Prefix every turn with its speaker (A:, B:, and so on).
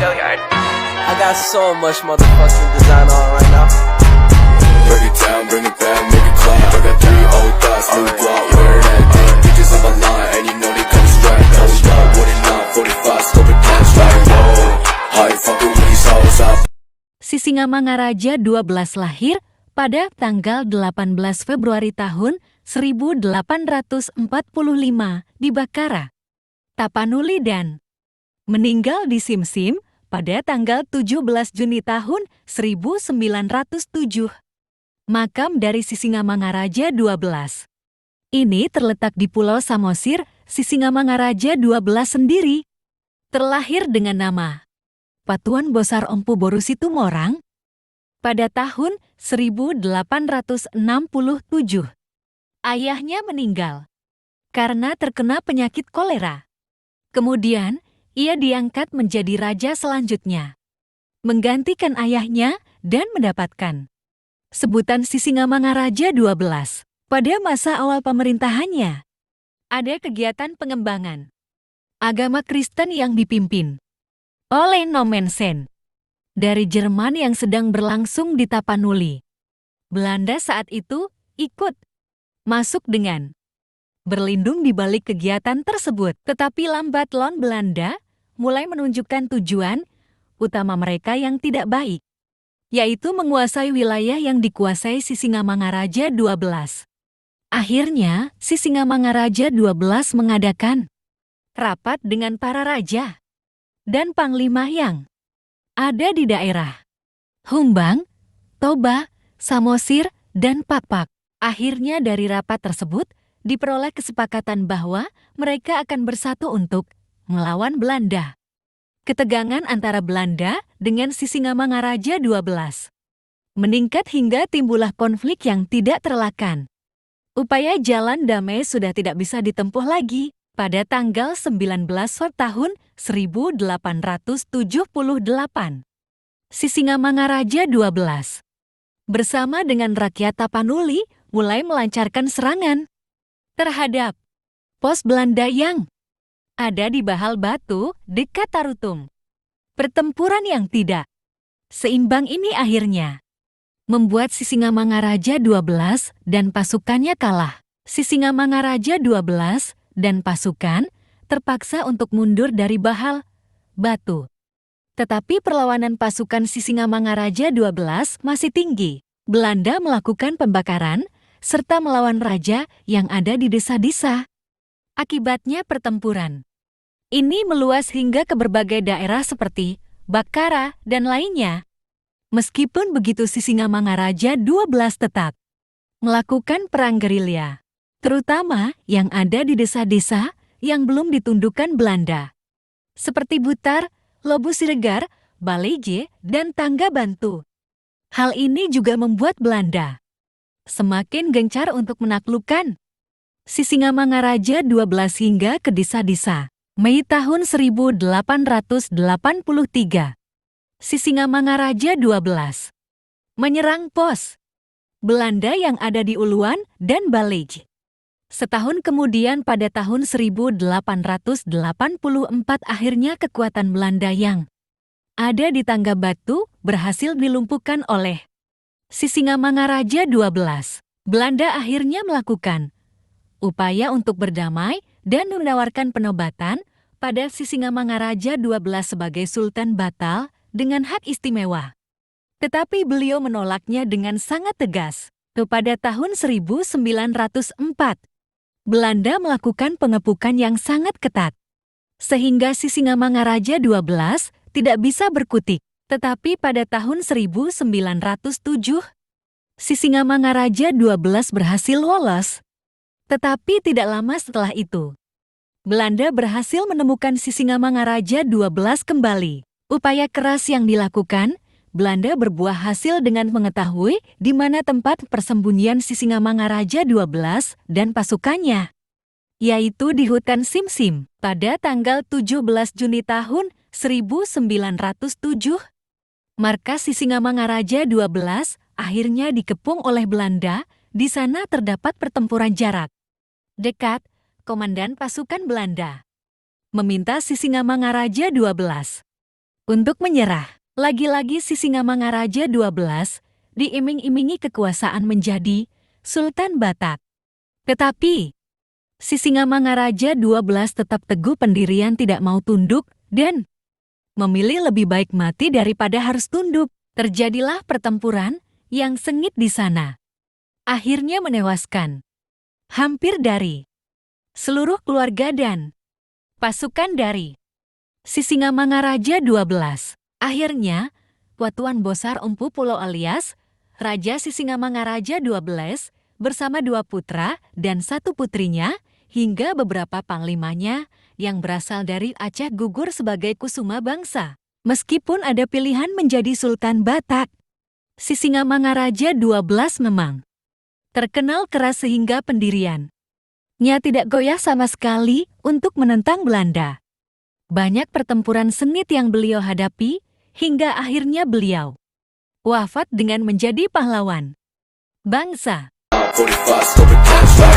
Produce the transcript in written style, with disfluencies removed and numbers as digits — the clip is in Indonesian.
A: I got so much motherfucking design on right now.
B: Break it down, bring it back, make it clap. I got 3 old thoughts, new guap, wear that thing. Bitches on my line, and you know they come straight. Hold up, what it not, 45, scope it cash like whoa. How you fucking with these hoes up?
C: Sisingamangaraja 12 lahir pada tanggal 18 Februari tahun 1845 di Bakara, Tapanuli dan meninggal di Simsim pada tanggal 17 Juni tahun 1907. Makam dari Sisingamangaraja 12 ini terletak di Pulau Samosir. Sisingamangaraja 12 sendiri terlahir dengan nama Patuan Bosar Empu Boru Situmorang pada tahun 1867. Ayahnya meninggal karena terkena penyakit kolera. Kemudian, ia diangkat menjadi raja selanjutnya, menggantikan ayahnya dan mendapatkan sebutan Sisingamangaraja 12. Pada masa awal pemerintahannya, ada kegiatan pengembangan agama Kristen yang dipimpin oleh Nommensen dari Jerman yang sedang berlangsung di Tapanuli. Belanda saat itu ikut masuk dengan berlindung di balik kegiatan tersebut. Tetapi lambat laun Belanda mulai menunjukkan tujuan utama mereka yang tidak baik, yaitu menguasai wilayah yang dikuasai Sisingamangaraja 12. Akhirnya, Sisingamangaraja 12 mengadakan rapat dengan para raja dan panglima yang ada di daerah Humbang, Toba, Samosir, dan Pakpak. Akhirnya dari rapat tersebut diperoleh kesepakatan bahwa mereka akan bersatu untuk melawan Belanda. Ketegangan antara Belanda dengan Sisingamangaraja 12 meningkat hingga timbullah konflik yang tidak terelakkan. Upaya jalan damai sudah tidak bisa ditempuh lagi. Pada tanggal 19 Sort tahun 1878, Sisingamangaraja 12 bersama dengan rakyat Tapanuli mulai melancarkan serangan terhadap pos Belanda yang ada di Bahal Batu dekat Tarutung. Pertempuran yang tidak seimbang ini akhirnya membuat Sisingamangaraja 12 dan pasukannya kalah. Sisingamangaraja 12 dan pasukan terpaksa untuk mundur dari Bahal Batu. Tetapi perlawanan pasukan Sisingamangaraja 12 masih tinggi. Belanda melakukan pembakaran serta melawan raja yang ada di desa-desa. Akibatnya pertempuran ini meluas hingga ke berbagai daerah seperti Bakara dan lainnya. Meskipun begitu, Sisingamangaraja 12 tetap melakukan perang gerilya, terutama yang ada di desa-desa yang belum ditundukkan Belanda, seperti Butar, Lobu Siregar, Baleje, dan Tangga Bantu. Hal ini juga membuat Belanda semakin gencar untuk menaklukkan Sisingamangaraja 12 hingga ke desa-desa. Mei tahun 1883, Sisingamangaraja 12 menyerang pos Belanda yang ada di Uluan dan Baleje. Setahun kemudian pada tahun 1884 akhirnya kekuatan Belanda yang ada di Tangga Batu berhasil dilumpuhkan oleh Sisingamangaraja 12. Belanda akhirnya melakukan upaya untuk berdamai dan menawarkan penobatan pada Sisingamangaraja 12 sebagai Sultan Batal dengan hak istimewa. Tetapi beliau menolaknya dengan sangat tegas. Pada tahun 1904, Belanda melakukan pengepukan yang sangat ketat, sehingga Sisingamangaraja 12 tidak bisa berkutik. Tetapi pada tahun 1907, Sisingamangaraja 12 berhasil lolos. Tetapi tidak lama setelah itu, Belanda berhasil menemukan Sisingamangaraja 12 kembali. Upaya keras yang dilakukan, Belanda berbuah hasil dengan mengetahui di mana tempat persembunyian Sisingamangaraja 12 dan pasukannya, yaitu di hutan Simsim. Pada tanggal 17 Juni tahun 1907, markas Sisingamangaraja 12 akhirnya dikepung oleh Belanda. Di sana terdapat pertempuran jarak dekat. Komandan pasukan Belanda meminta Sisingamangaraja 12 untuk menyerah. Lagi-lagi Sisingamangaraja 12 diiming-imingi kekuasaan menjadi Sultan Batak. Tetapi Sisingamangaraja 12 tetap teguh pendirian, tidak mau tunduk dan memilih lebih baik mati daripada harus tunduk. Terjadilah pertempuran yang sengit di sana. Akhirnya menewaskan hampir dari seluruh keluarga dan pasukan dari Sisingamangaraja 12. Akhirnya, Tuan Bosar Empu Pulau alias Raja Sisingamangaraja 12 bersama 2 putra dan 1 putrinya hingga beberapa panglimanya yang berasal dari Aceh gugur sebagai kusuma bangsa. Meskipun ada pilihan menjadi Sultan Batak, Sisingamangaraja 12 memang terkenal keras sehingga pendiriannya tidak goyah sama sekali untuk menentang Belanda. Banyak pertempuran sengit yang beliau hadapi, hingga akhirnya beliau wafat dengan menjadi pahlawan bangsa.
B: 45, scoping cash,